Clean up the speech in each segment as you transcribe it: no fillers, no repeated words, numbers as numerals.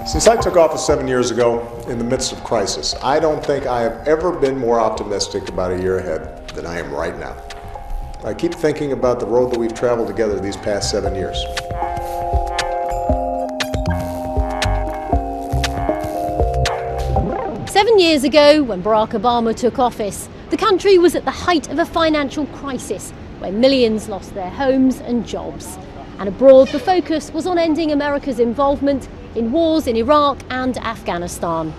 Since I took office 7 years ago in the midst of crisis, I don't think I have ever been more optimistic about a year ahead than I am right now. I keep thinking about the road that we've traveled together these past 7 years. Seven years ago, when Barack Obama took office, the country was at the height of a financial crisis where millions lost their homes and jobs. And abroad, the focus was on ending America's involvement in wars in Iraq and Afghanistan.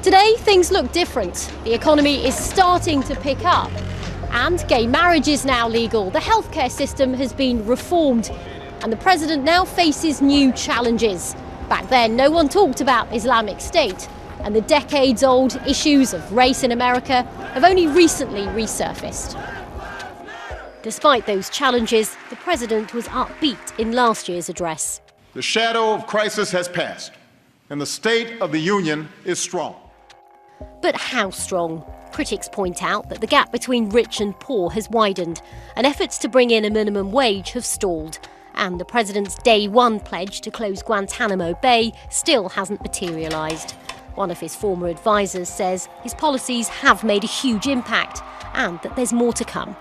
Today, things look different. The economy is starting to pick up. And gay marriage is now legal. The healthcare system has been reformed. And the president now faces new challenges. Back then, no one talked about Islamic State. And the decades-old issues of race in America have only recently resurfaced. Despite those challenges, the president was upbeat in last year's address. The shadow of crisis has passed, and the state of the union is strong. But how strong? Critics point out that the gap between rich and poor has widened, and efforts to bring in a minimum wage have stalled. And the president's day one pledge to close Guantanamo Bay still hasn't materialised. One of his former advisers says his policies have made a huge impact and that there's more to come.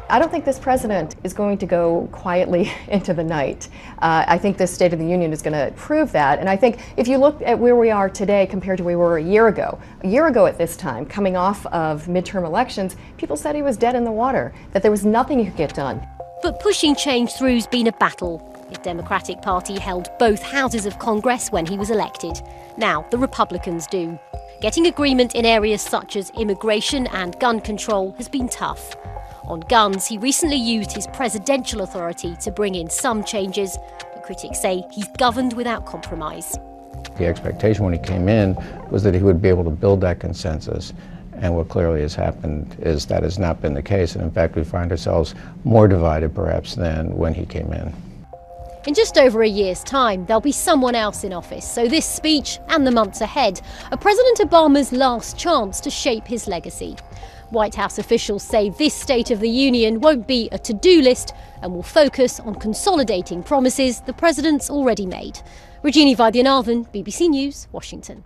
I don't think this president is going to go quietly into the night. I think this State of the Union is going to prove that. And I think if you look at where we are today compared to where we were a year ago at this time, coming off of midterm elections, people said he was dead in the water, that there was nothing he could get done. But pushing change through's been a battle. The Democratic Party held both houses of Congress when he was elected. Now the Republicans do. Getting agreement in areas such as immigration and gun control has been tough. On guns, he recently used his presidential authority to bring in some changes, but critics say he's governed without compromise. The expectation when he came in was that he would be able to build that consensus, and what clearly has happened is that has not been the case, and in fact we find ourselves more divided perhaps than when he came in. In just over a year's time, there'll be someone else in office, so this speech and the months ahead are President Obama's last chance to shape his legacy. White House officials say this State of the Union won't be a to-do list and will focus on consolidating promises the president's already made. Rajini Vaidyanathan, BBC News, Washington.